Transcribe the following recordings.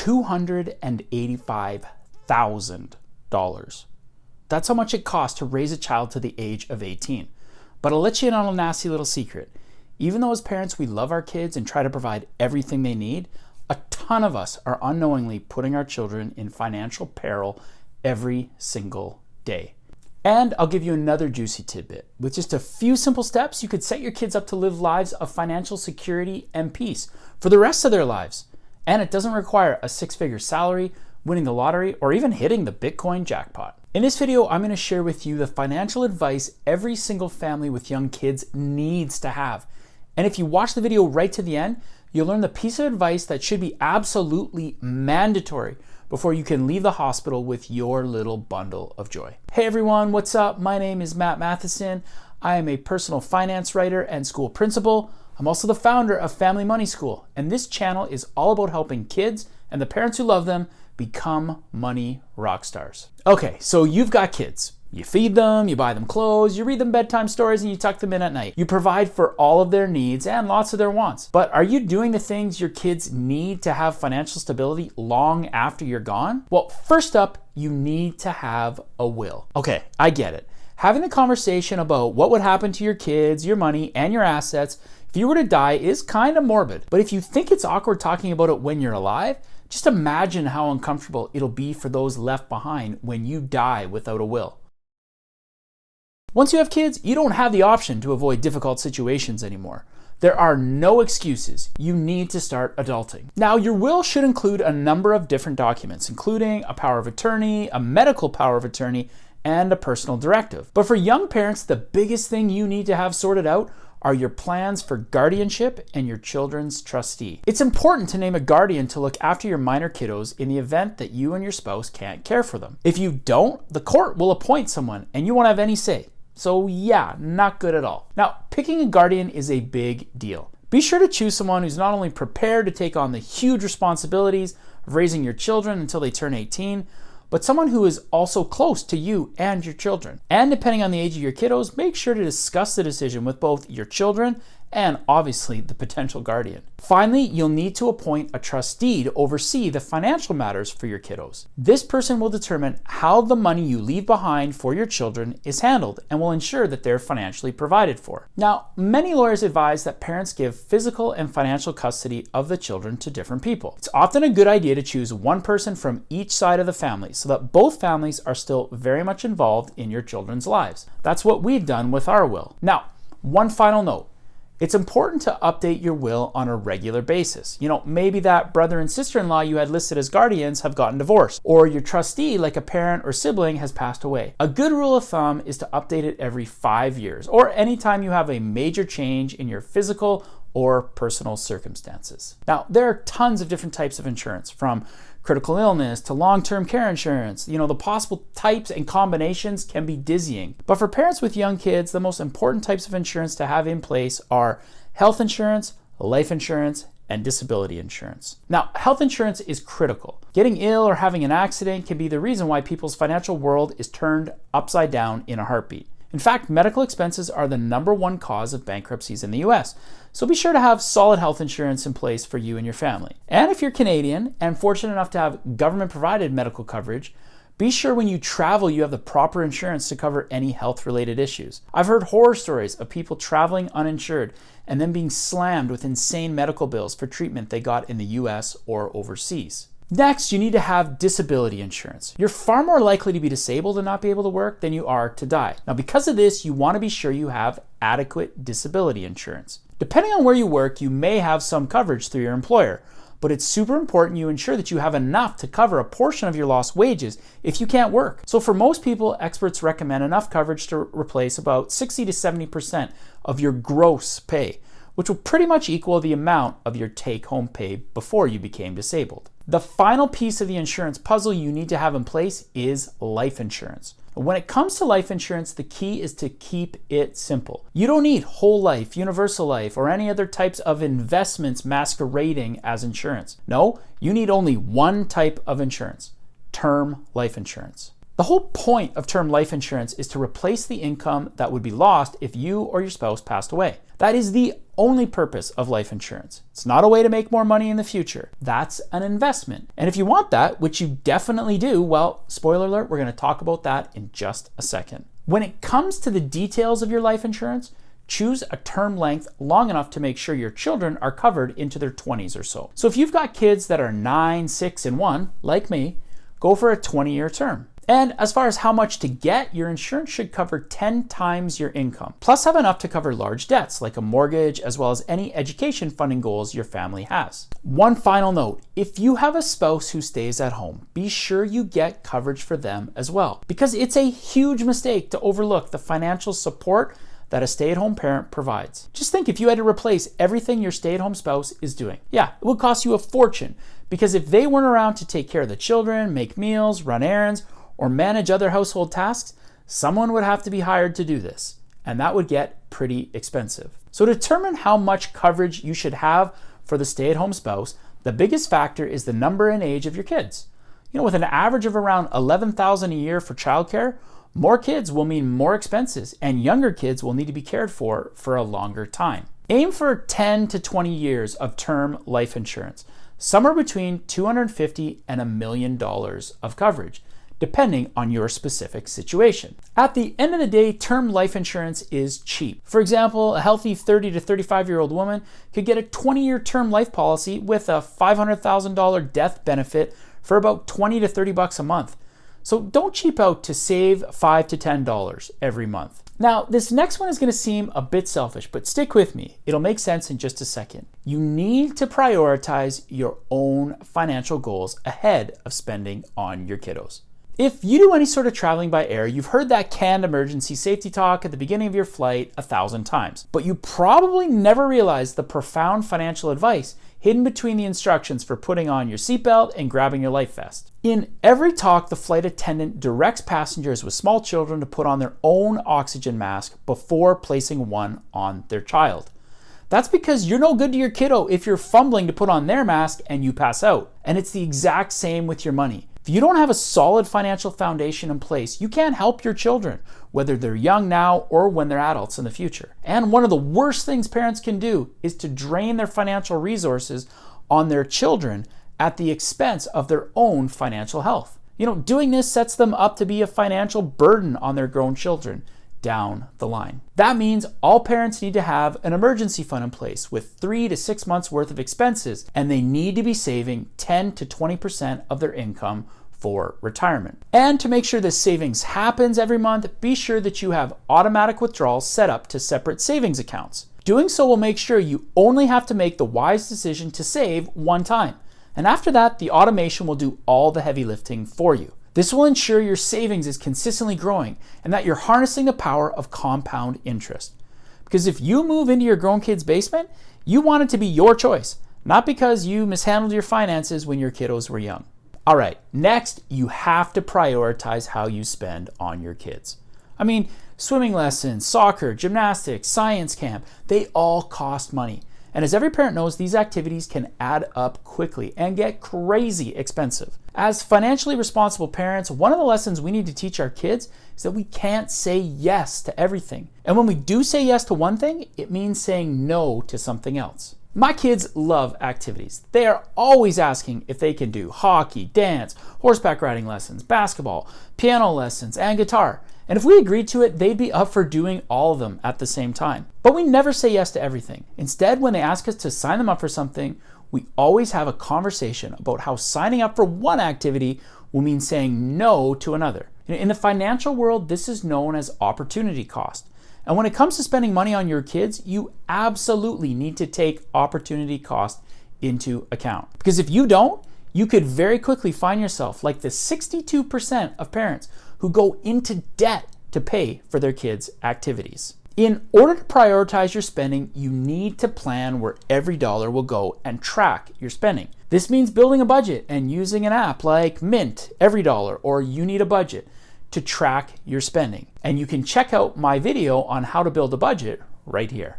$285,000. That's how much it costs to raise a child to the age of 18. But I'll let you in on a nasty little secret. Even though as parents we love our kids and try to provide everything they need, a ton of us are unknowingly putting our children in financial peril every single day. And I'll give you another juicy tidbit. With just a few simple steps, you could set your kids up to live lives of financial security and peace for the rest of their lives. And it doesn't require a six-figure salary, winning the lottery, or even hitting the Bitcoin jackpot. In this video, I'm going to share with you the financial advice every single family with young kids needs to have. And if you watch the video right to the end, you'll learn the piece of advice that should be absolutely mandatory before you can leave the hospital with your little bundle of joy. Hey everyone, what's up? My name is Matt Matheson. I am a personal finance writer and school principal. I'm also the founder of Family Money School, and this channel is all about helping kids and the parents who love them become money rock stars. Okay, so you've got kids. You feed them, you buy them clothes, you read them bedtime stories, and you tuck them in at night. You provide for all of their needs and lots of their wants. But are you doing the things your kids need to have financial stability long after you're gone? Well, first up, you need to have a will. Okay, I get it. Having the conversation about what would happen to your kids, your money, and your assets if you were to die is kind of morbid. But if you think it's awkward talking about it when you're alive, just imagine how uncomfortable it'll be for those left behind when you die without a will. Once you have kids, you don't have the option to avoid difficult situations anymore. There are no excuses. You need to start adulting. Now, your will should include a number of different documents, including a power of attorney, a medical power of attorney, and a personal directive. But for young parents, the biggest thing you need to have sorted out are your plans for guardianship and your children's trustee. It's important to name a guardian to look after your minor kiddos in the event that you and your spouse can't care for them. If you don't, the court will appoint someone and you won't have any say. So yeah, not good at all. Now, picking a guardian is a big deal. Be sure to choose someone who's not only prepared to take on the huge responsibilities of raising your children until they turn 18, but someone who is also close to you and your children. And depending on the age of your kiddos, make sure to discuss the decision with both your children and obviously the potential guardian. Finally, you'll need to appoint a trustee to oversee the financial matters for your kiddos. This person will determine how the money you leave behind for your children is handled and will ensure that they're financially provided for. Now, many lawyers advise that parents give physical and financial custody of the children to different people. It's often a good idea to choose one person from each side of the family so that both families are still very much involved in your children's lives. That's what we've done with our will. Now, one final note. It's important to update your will on a regular basis. Maybe that brother and sister-in-law you had listed as guardians have gotten divorced, or your trustee, like a parent or sibling, has passed away. A good rule of thumb is to update it every 5 years, or anytime you have a major change in your physical or personal circumstances. Now, there are tons of different types of insurance, from critical illness to long-term care insurance. The possible types and combinations can be dizzying. But for parents with young kids, the most important types of insurance to have in place are health insurance, life insurance, and disability insurance. Now, health insurance is critical. Getting ill or having an accident can be the reason why people's financial world is turned upside down in a heartbeat. In fact, medical expenses are the #1 cause of bankruptcies in the US. So be sure to have solid health insurance in place for you and your family. And if you're Canadian and fortunate enough to have government-provided medical coverage, be sure when you travel you have the proper insurance to cover any health-related issues. I've heard horror stories of people traveling uninsured and then being slammed with insane medical bills for treatment they got in the US or overseas. Next, you need to have disability insurance. You're far more likely to be disabled and not be able to work than you are to die. Now, because of this, you want to be sure you have adequate disability insurance. Depending on where you work, you may have some coverage through your employer, but it's super important you ensure that you have enough to cover a portion of your lost wages if you can't work. So for most people, experts recommend enough coverage to replace about 60 to 70% of your gross pay, which will pretty much equal the amount of your take-home pay before you became disabled. The final piece of the insurance puzzle you need to have in place is life insurance. When it comes to life insurance, the key is to keep it simple. You don't need whole life, universal life, or any other types of investments masquerading as insurance. No, you need only one type of insurance: term life insurance. The whole point of term life insurance is to replace the income that would be lost if you or your spouse passed away. That is the only purpose of life insurance. It's not a way to make more money in the future. That's an investment. And if you want that, which you definitely do, well, spoiler alert, we're going to talk about that in just a second. When it comes to the details of your life insurance, choose a term length long enough to make sure your children are covered into their 20s or so. So if you've got kids that are 9, 6, and 1, like me, go for a 20-year term. And as far as how much to get, your insurance should cover 10 times your income, plus have enough to cover large debts like a mortgage, as well as any education funding goals your family has. One final note, if you have a spouse who stays at home, be sure you get coverage for them as well, because it's a huge mistake to overlook the financial support that a stay-at-home parent provides. Just think if you had to replace everything your stay-at-home spouse is doing. Yeah, it would cost you a fortune, because if they weren't around to take care of the children, make meals, run errands, or manage other household tasks, someone would have to be hired to do this, and that would get pretty expensive. So to determine how much coverage you should have for the stay-at-home spouse, the biggest factor is the number and age of your kids. With an average of around $11,000 a year for childcare, more kids will mean more expenses, and younger kids will need to be cared for a longer time. Aim for 10 to 20 years of term life insurance, somewhere between $250,000 and $1 million of coverage, depending on your specific situation. At the end of the day, term life insurance is cheap. For example, a healthy 30 to 35-year-old woman could get a 20-year term life policy with a $500,000 death benefit for about $20 to $30 a month. So don't cheap out to save $5 to $10 every month. Now, this next one is going to seem a bit selfish, but stick with me. It'll make sense in just a second. You need to prioritize your own financial goals ahead of spending on your kiddos. If you do any sort of traveling by air, you've heard that canned emergency safety talk at the beginning of your flight 1,000 times, but you probably never realized the profound financial advice hidden between the instructions for putting on your seatbelt and grabbing your life vest. In every talk, the flight attendant directs passengers with small children to put on their own oxygen mask before placing one on their child. That's because you're no good to your kiddo if you're fumbling to put on their mask and you pass out. And it's the exact same with your money. If you don't have a solid financial foundation in place, you can't help your children, whether they're young now or when they're adults in the future. And one of the worst things parents can do is to drain their financial resources on their children at the expense of their own financial health. Doing this sets them up to be a financial burden on their grown children down the line. That means all parents need to have an emergency fund in place with 3 to 6 months worth of expenses, and they need to be saving 10 to 20% of their income for retirement. And to make sure this savings happens every month, be sure that you have automatic withdrawals set up to separate savings accounts. Doing so will make sure you only have to make the wise decision to save one time. And after that, the automation will do all the heavy lifting for you. This will ensure your savings is consistently growing and that you're harnessing the power of compound interest. Because if you move into your grown kid's basement, you want it to be your choice, not because you mishandled your finances when your kiddos were young. All right, next, you have to prioritize how you spend on your kids. Swimming lessons, soccer, gymnastics, science camp, they all cost money. And as every parent knows, these activities can add up quickly and get crazy expensive. As financially responsible parents, one of the lessons we need to teach our kids is that we can't say yes to everything. And when we do say yes to one thing, it means saying no to something else. My kids love activities. They are always asking if they can do hockey, dance, horseback riding lessons, basketball, piano lessons, and guitar. And if we agreed to it, they'd be up for doing all of them at the same time. But we never say yes to everything. Instead, when they ask us to sign them up for something, we always have a conversation about how signing up for one activity will mean saying no to another. In the financial world, this is known as opportunity cost. And when it comes to spending money on your kids, you absolutely need to take opportunity cost into account. Because if you don't, you could very quickly find yourself like the 62% of parents who go into debt to pay for their kids' activities. In order to prioritize your spending, you need to plan where every dollar will go and track your spending. This means building a budget and using an app like Mint, EveryDollar, or You Need a Budget to track your spending. And you can check out my video on how to build a budget right here.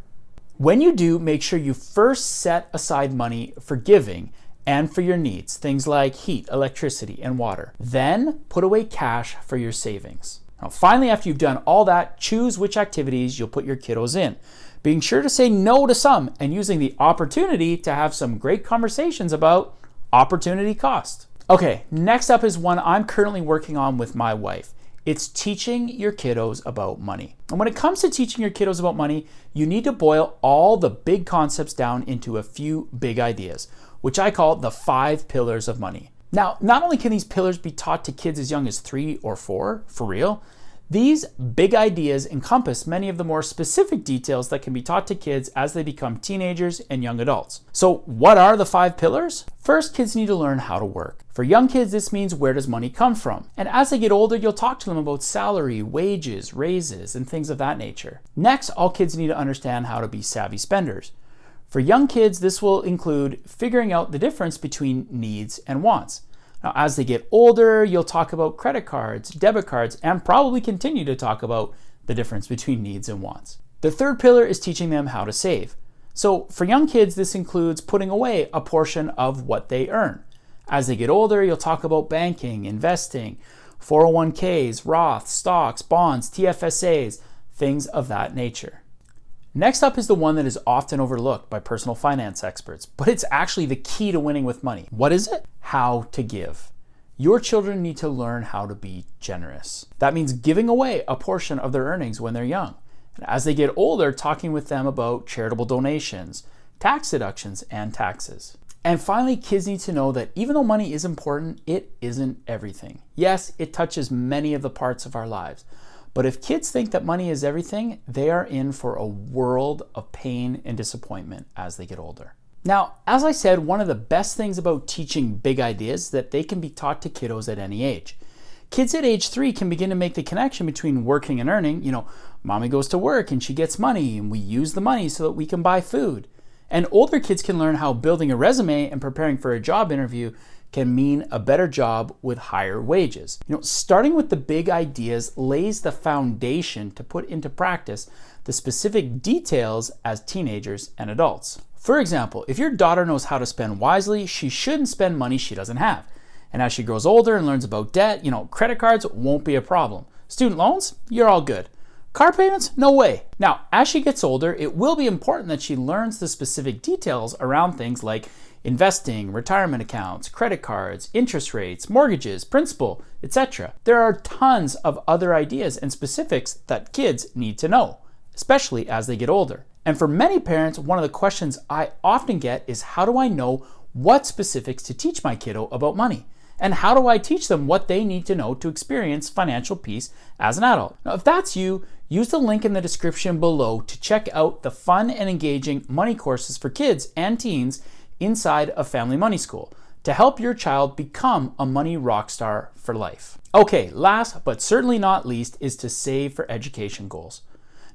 When you do, make sure you first set aside money for giving and for your needs, things like heat, electricity, and water. Then put away cash for your savings. Now, finally, after you've done all that, choose which activities you'll put your kiddos in, being sure to say no to some and using the opportunity to have some great conversations about opportunity cost. Okay, next up is one I'm currently working on with my wife. It's teaching your kiddos about money. And when it comes to teaching your kiddos about money, you need to boil all the big concepts down into a few big ideas, which I call the 5 pillars of money. Now, not only can these pillars be taught to kids as young as 3 or 4, for real, these big ideas encompass many of the more specific details that can be taught to kids as they become teenagers and young adults. So what are the 5 pillars? First, kids need to learn how to work. For young kids, this means where does money come from? And as they get older, you'll talk to them about salary, wages, raises, and things of that nature. Next, all kids need to understand how to be savvy spenders. For young kids, this will include figuring out the difference between needs and wants. Now, as they get older, you'll talk about credit cards, debit cards, and probably continue to talk about the difference between needs and wants. The third pillar is teaching them how to save. So for young kids, this includes putting away a portion of what they earn. As they get older, you'll talk about banking, investing, 401ks, Roths, stocks, bonds, TFSAs, things of that nature. Next up is the one that is often overlooked by personal finance experts, but it's actually the key to winning with money. What is it? How to give. Your children need to learn how to be generous. That means giving away a portion of their earnings when they're young. And as they get older, talking with them about charitable donations, tax deductions, and taxes. And finally, kids need to know that even though money is important, it isn't everything. Yes, it touches many of the parts of our lives. But if kids think that money is everything, they are in for a world of pain and disappointment as they get older. Now, as I said, one of the best things about teaching big ideas is that they can be taught to kiddos at any age. Kids at age 3 can begin to make the connection between working and earning. Mommy goes to work and she gets money and we use the money so that we can buy food. And older kids can learn how building a resume and preparing for a job interview can mean a better job with higher wages. Starting with the big ideas lays the foundation to put into practice the specific details as teenagers and adults. For example, if your daughter knows how to spend wisely, she shouldn't spend money she doesn't have. And as she grows older and learns about debt, credit cards won't be a problem. Student loans, you're all good. Car payments, no way. Now, as she gets older, it will be important that she learns the specific details around things like investing, retirement accounts, credit cards, interest rates, mortgages, principal, etc. There are tons of other ideas and specifics that kids need to know, especially as they get older. And for many parents, one of the questions I often get is, how do I know what specifics to teach my kiddo about money? And how do I teach them what they need to know to experience financial peace as an adult? Now, if that's you, use the link in the description below to check out the fun and engaging money courses for kids and teens inside of Family Money School to help your child become a money rock star for life. Okay, last but certainly not least is to save for education goals.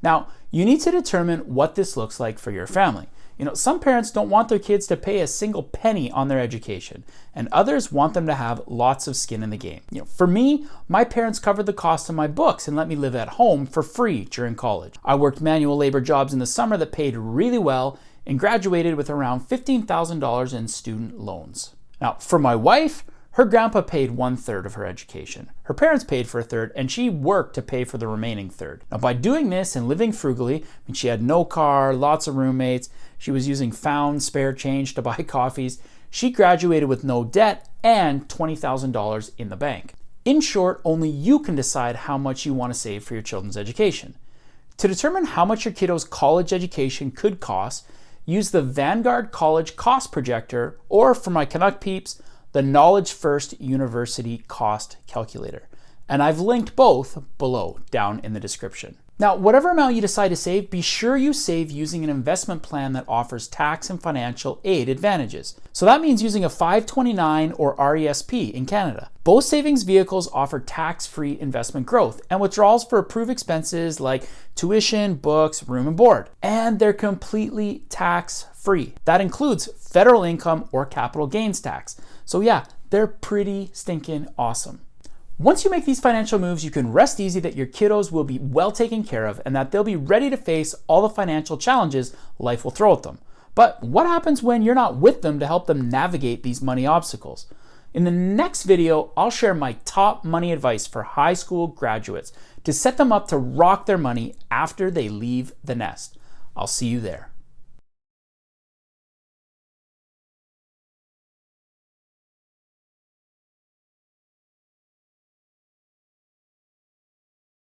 Now, you need to determine what this looks like for your family. Some parents don't want their kids to pay a single penny on their education, and others want them to have lots of skin in the game. For me, my parents covered the cost of my books and let me live at home for free during college. I worked manual labor jobs in the summer that paid really well and graduated with around $15,000 in student loans. Now, for my wife, her grandpa paid 1/3 of her education. Her parents paid for 1/3, and she worked to pay for the remaining 1/3. Now, by doing this and living frugally, she had no car, lots of roommates, she was using found spare change to buy coffees, she graduated with no debt and $20,000 in the bank. In short, only you can decide how much you want to save for your children's education. To determine how much your kiddo's college education could cost, use the Vanguard College Cost Projector, or for my Canuck peeps, the Knowledge First University Cost Calculator. And I've linked both below down in the description. Now, whatever amount you decide to save, be sure you save using an investment plan that offers tax and financial aid advantages. So that means using a 529 or RESP in Canada. Both savings vehicles offer tax-free investment growth and withdrawals for approved expenses like tuition, books, room and board. And they're completely tax-free. That includes federal income or capital gains tax. So yeah, they're pretty stinking awesome. Once you make these financial moves, you can rest easy that your kiddos will be well taken care of and that they'll be ready to face all the financial challenges life will throw at them. But what happens when you're not with them to help them navigate these money obstacles? In the next video, I'll share my top money advice for high school graduates to set them up to rock their money after they leave the nest. I'll see you there.